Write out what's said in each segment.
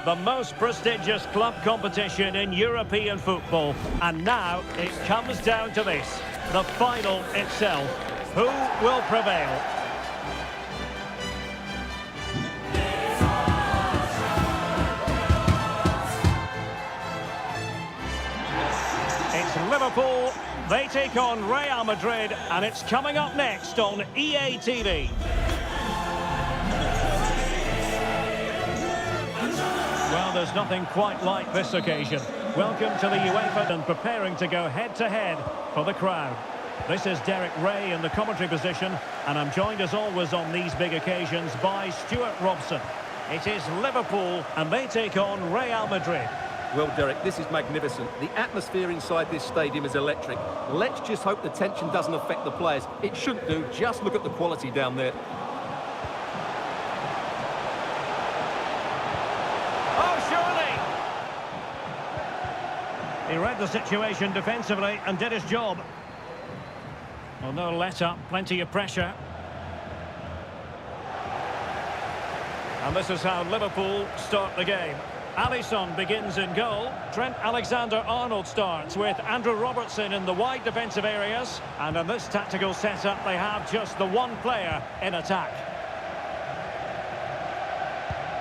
the most prestigious club competition in European football. And now it comes down to this, the final itself. Who will prevail? It's Liverpool. They take on Real Madrid, and it's coming up next on EA TV. Well, there's nothing quite like this occasion. Welcome to the UEFA and preparing to go head-to-head for the crowd. This is Derek Ray in the commentary position, and I'm joined as always on these big occasions by Stuart Robson. It is Liverpool, and they take on Real Madrid. Well, Derek, this is magnificent. The atmosphere inside this stadium is electric. Let's just hope the tension doesn't affect the players. It shouldn't do. Just look at the quality down there. He read the situation defensively and did his job. Well, no let-up, plenty of pressure. And this is how Liverpool start the game. Alisson begins in goal. Trent Alexander-Arnold starts with Andrew Robertson in the wide defensive areas. And in this tactical setup, they have just the one player in attack.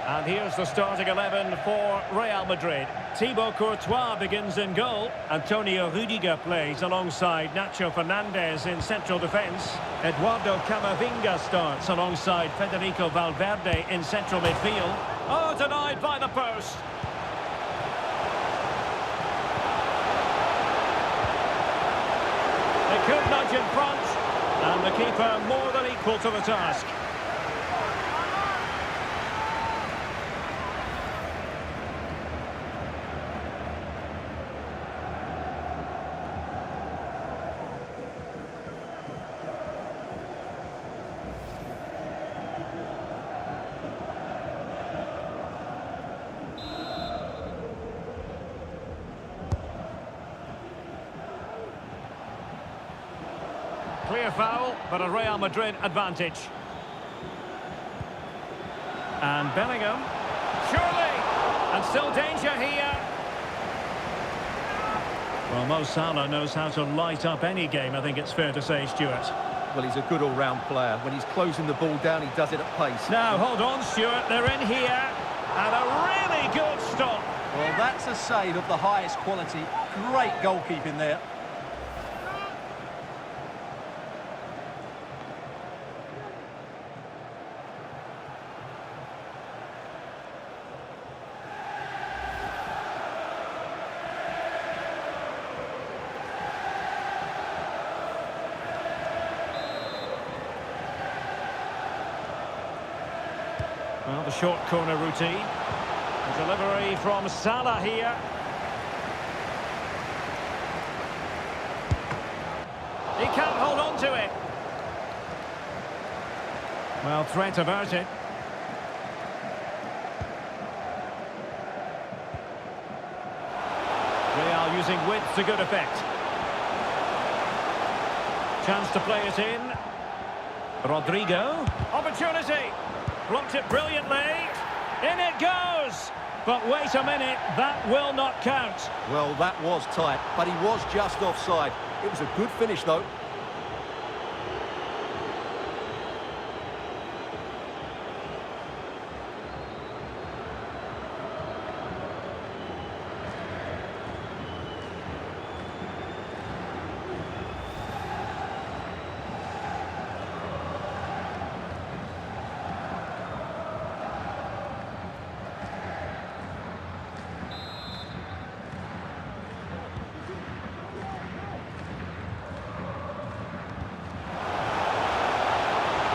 And here's the starting 11 for Real Madrid. Thibaut Courtois begins in goal. Antonio Rudiger plays alongside Nacho Fernandez in central defence. Eduardo Camavinga starts alongside Federico Valverde in central midfield. Oh, denied by the post. They could nudge in front, and the keeper more than equal to the task. Clear foul, but a Real Madrid advantage. And Bellingham. Surely! And still danger here. Well, Mo Salah knows how to light up any game, I think it's fair to say, Stuart. Well, he's a good all-round player. When he's closing the ball down, he does it at pace. Now, hold on, Stuart. They're in here. And a really good stop. Well, that's a save of the highest quality. Great goalkeeping there. Well, the short corner routine. The delivery from Salah here. He can't hold on to it. Well, threat averted. Real using width to good effect. Chance to play it in. Rodrigo. Opportunity. Blocked it brilliantly. In it goes. But wait a minute, that will not count. Well, that was tight, but he was just offside. It was a good finish, though.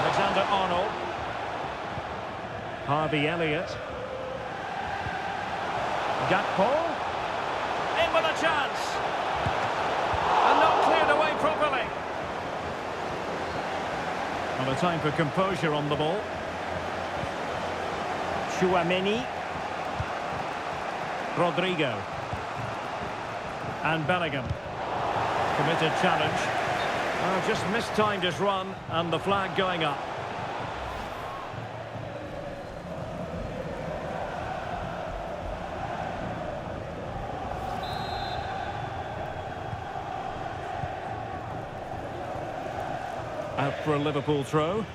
Alexander-Arnold. Harvey Elliott. Gakpo. In with a chance. And not cleared away properly. Well, a time for composure on the ball. Tchouaméni. Rodrigo. And Bellingham. Committed challenge. Just mistimed his run, and the flag going up. for a Liverpool throw.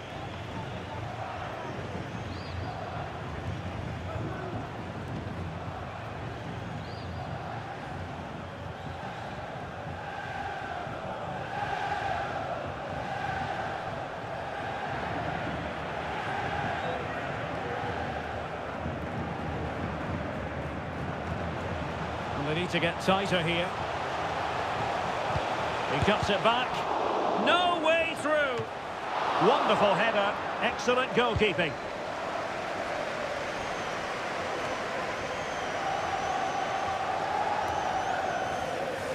And they need to get tighter here. He cuts it back. No way through. Wonderful header. Excellent goalkeeping.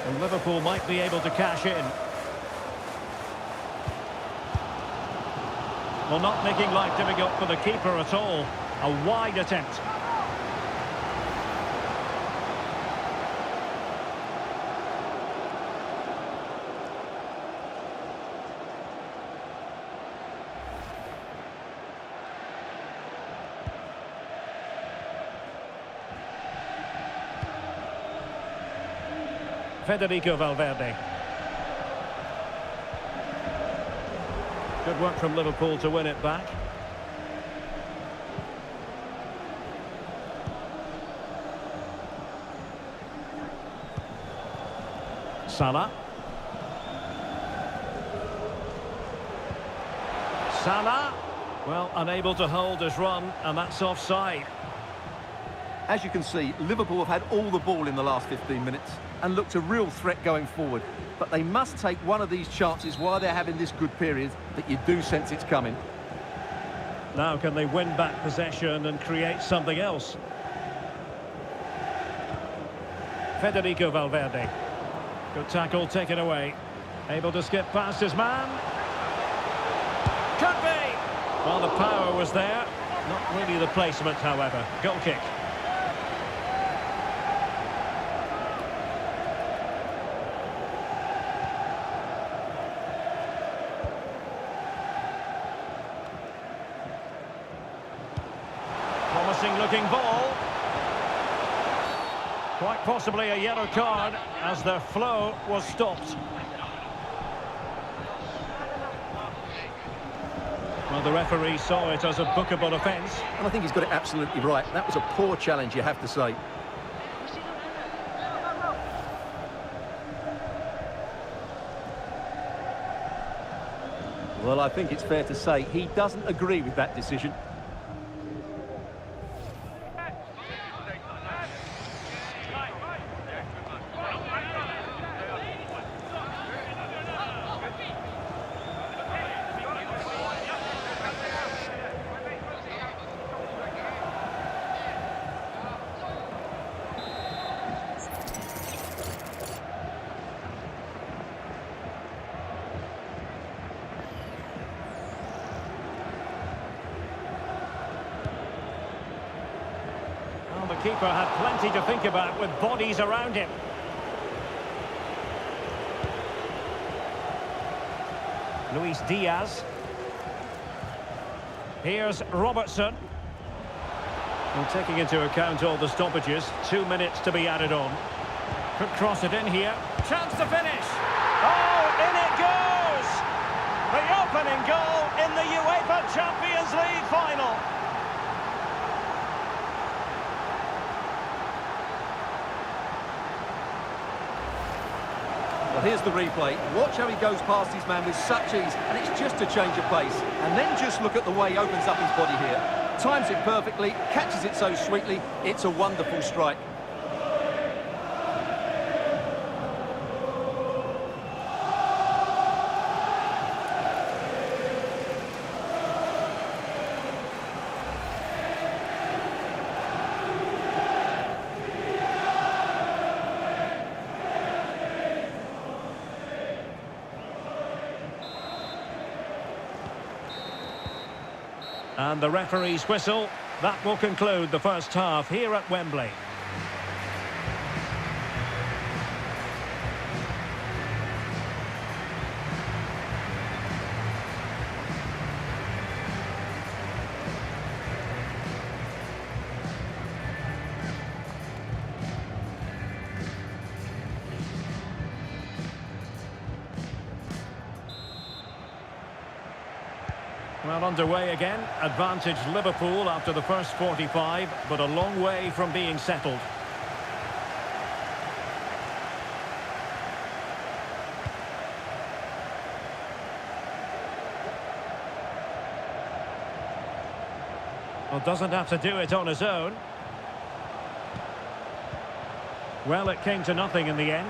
And Liverpool might be able to cash in. Well, not making life difficult for the keeper at all. A wide attempt. Federico Valverde. Good work from Liverpool to win it back. Salah. Salah. Well, unable to hold his run, and that's offside. As you can see, Liverpool have had all the ball in the last 15 minutes and looked a real threat going forward. But they must take one of these chances while they're having this good period that you do sense it's coming. Now can they win back possession and create something else? Federico Valverde. Good tackle, taken away. Able to skip past his man. Could be! Well, the power was there. Not really the placement, however. Goal kick. Promising looking ball. Quite possibly a yellow card as their flow was stopped. Well, the referee saw it as a bookable offence. And I think he's got it absolutely right. That was a poor challenge, you have to say. Well, I think it's fair to say he doesn't agree with that decision. The keeper had plenty to think about with bodies around him. Luis Diaz. Here's Robertson. And taking into account all the stoppages, 2 minutes to be added on. Could cross it in here. Chance to finish. Oh, in it goes! The opening goal in the UEFA Champions League final. Well, here's the replay. Watch how he goes past his man with such ease, and it's just a change of pace. And then just look at the way he opens up his body here. Times it perfectly, catches it so sweetly. It's a wonderful strike. And the referee's whistle. That will conclude the first half here at Wembley. Well, underway again. Advantage Liverpool after the first 45, but a long way from being settled. Well, doesn't have to do it on his own. Well, it came to nothing in the end.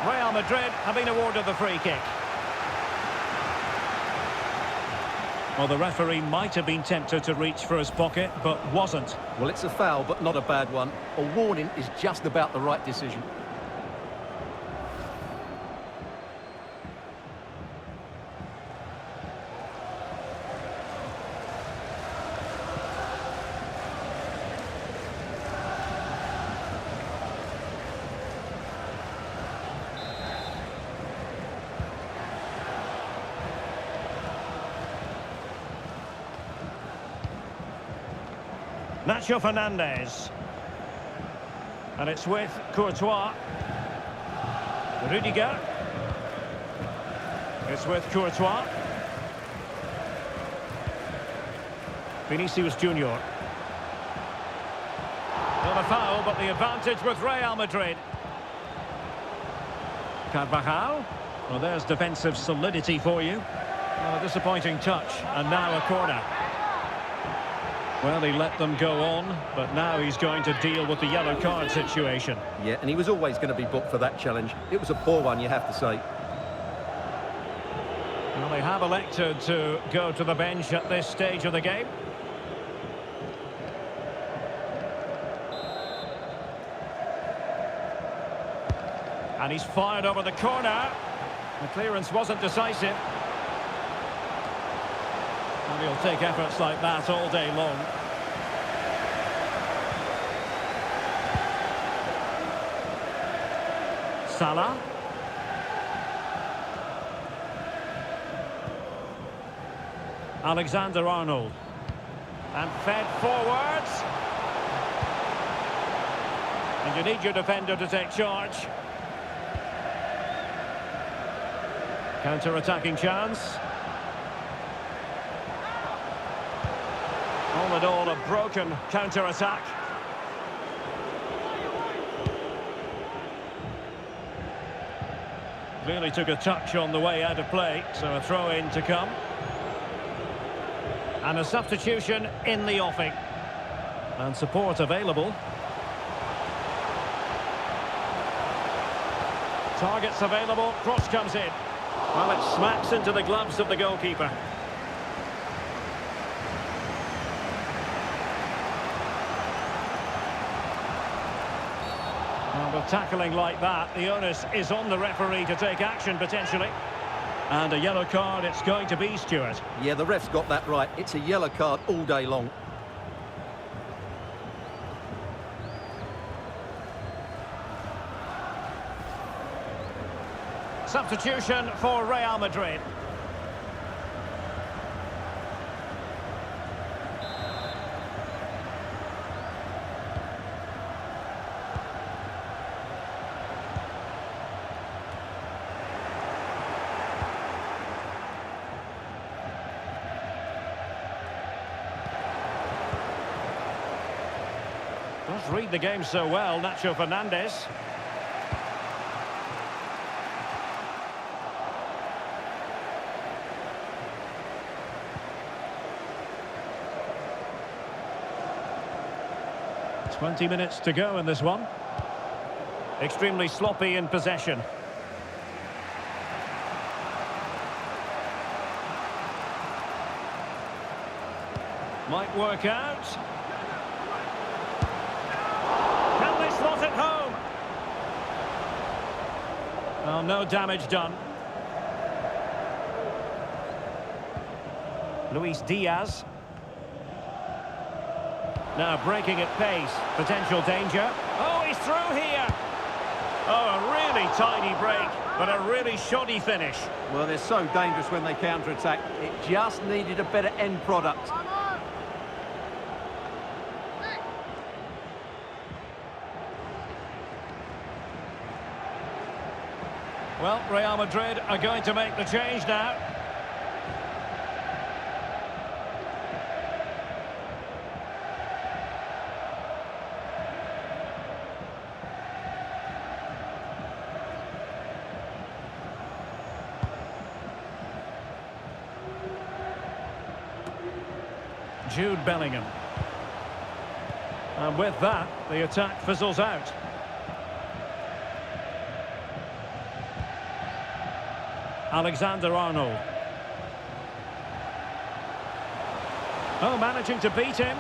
Real Madrid have been awarded the free kick. Well, the referee might have been tempted to reach for his pocket, but wasn't. Well, it's a foul, but not a bad one. A warning is just about the right decision. Nacho Fernandez. And it's with Courtois. Rudiger. It's with Courtois. Vinicius Junior. Not a foul, but the advantage with Real Madrid. Carvajal. Well, there's defensive solidity for you. Well, a disappointing touch, and now a corner. Well, he let them go on, but now he's going to deal with the yellow card situation. Yeah, and he was always going to be booked for that challenge. It was a poor one, you have to say. Well, they have elected to go to the bench at this stage of the game. And he's fired over the corner. The clearance wasn't decisive. And he'll take efforts like that all day long. Salah. Alexander-Arnold. And fed forwards. And you need your defender to take charge. Counter-attacking chance. All in all, a broken counter-attack. Clearly took a touch on the way out of play, so a throw-in to come. And a substitution in the offing. And support available. Targets available, cross comes in. Well, it smacks into the gloves of the goalkeeper. Well, with tackling like that, the onus is on the referee to take action, potentially. And a yellow card it's going to be, Stuart. Yeah, the ref's got that right. It's a yellow card all day long. Substitution for Real Madrid. Does read the game so well, Nacho Fernandez. "20 minutes to go in this one. Extremely sloppy in possession. Might work out. Can they slot it home? Well, no damage done. Luis Diaz. Now breaking at pace, potential danger. Oh, he's through here. Oh, a really tidy break, but a really shoddy finish. Well, they're so dangerous when they counter-attack. It just needed a better end product. Well, Real Madrid are going to make the change now. Jude Bellingham. And with that, the attack fizzles out. Alexander-Arnold. Oh, managing to beat him.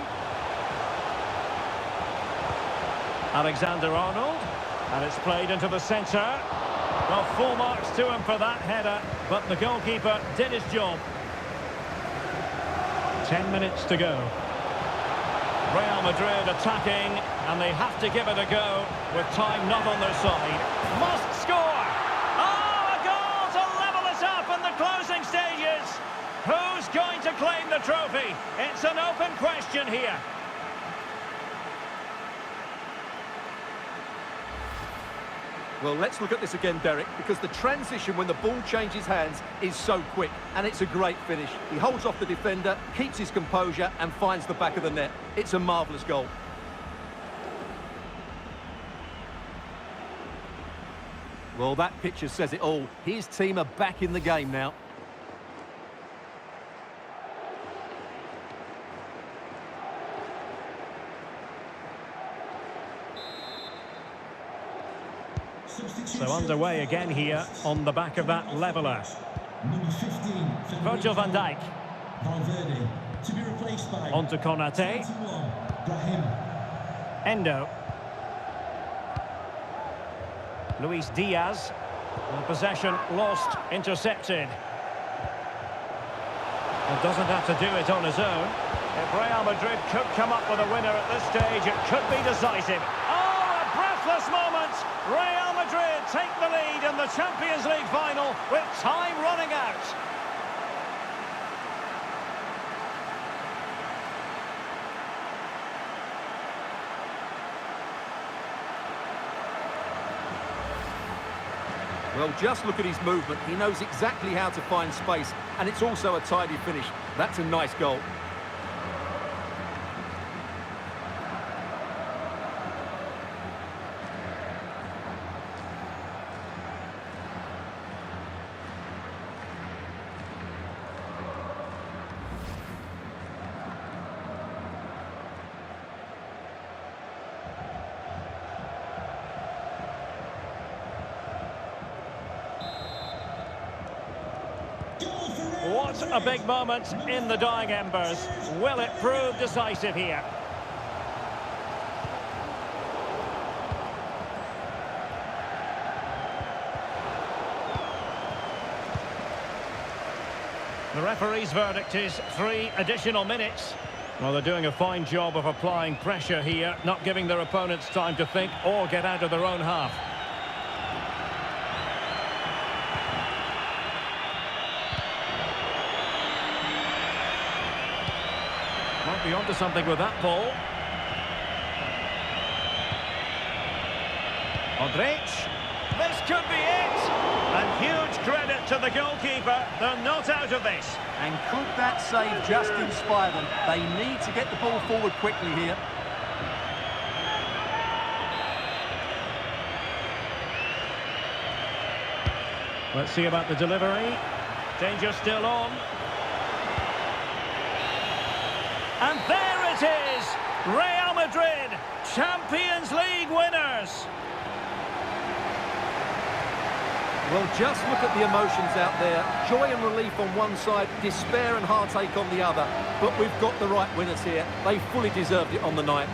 Alexander-Arnold. And it's played into the centre. Well, full marks to him for that header, but the goalkeeper did his job. 10 minutes to go. Real Madrid attacking, and they have to give it a go with time not on their side. Must score! Oh, a goal to level us up in the closing stages! Who's going to claim the trophy? It's an open question here. Well, let's look at this again, Derek, because the transition when the ball changes hands is so quick, and it's a great finish. He holds off the defender, keeps his composure, and finds the back of the net. It's a marvellous goal. Well, that picture says it all. His team are back in the game now. So underway again here on the back of that leveller. Number 15, Virgil van Dijk. Valverde, to be replaced by On to Konate. 21, Brahim. Endo. Luis Diaz. And possession lost, intercepted. And doesn't have to do it on his own. If Real Madrid could come up with a winner at this stage, it could be decisive. Oh, a breathless moment! Real Madrid take the lead in the Champions League final with time running out. Well, just look at his movement. He knows exactly how to find space, and it's also a tidy finish. That's a nice goal. What a big moment in the dying embers. Will it prove decisive here? The referee's verdict is 3 additional minutes. Well, they're doing a fine job of applying pressure here, not giving their opponents time to think or get out of their own half. Might be onto something with that ball. Modric. This could be it. And huge credit to the goalkeeper. They're not out of this. And could that save just inspire them? They need to get the ball forward quickly here. Let's see about the delivery. Danger still on. And there it is! Real Madrid, Champions League winners! Well, just look at the emotions out there. Joy and relief on one side, despair and heartache on the other. But we've got the right winners here. They fully deserved it on the night.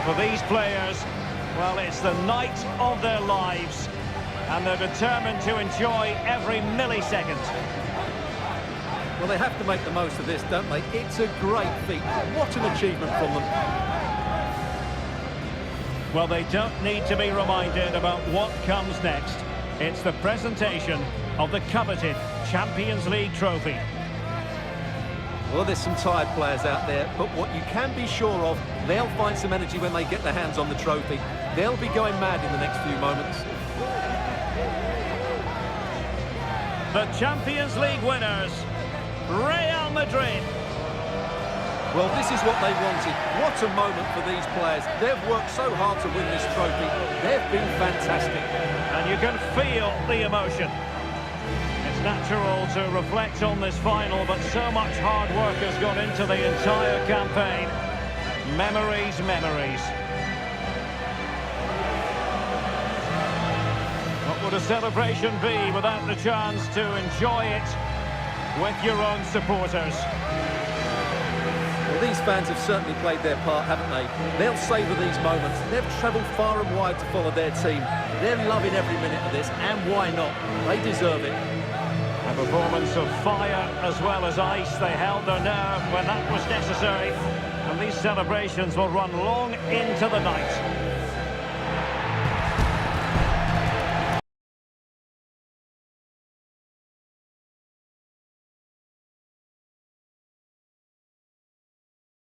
For these players, well, it's the night of their lives. And they're determined to enjoy every millisecond. Well, they have to make the most of this, don't they? It's a great feat. What an achievement from them. Well, they don't need to be reminded about what comes next. It's the presentation of the coveted Champions League trophy. Well, there's some tired players out there, but what you can be sure of, they'll find some energy when they get their hands on the trophy. They'll be going mad in the next few moments. The Champions League winners, Real Madrid. Well, this is what they wanted. What a moment for these players. They've worked so hard to win this trophy. They've been fantastic. And you can feel the emotion. It's natural to reflect on this final, but so much hard work has gone into the entire campaign. Memories, memories. What would a celebration be without the chance to enjoy it with your own supporters? Well, these fans have certainly played their part, haven't they? They'll savour these moments. They've travelled far and wide to follow their team. They're loving every minute of this, and why not? They deserve it. A performance of fire as well as ice. They held their nerve when that was necessary. And these celebrations will run long into the night.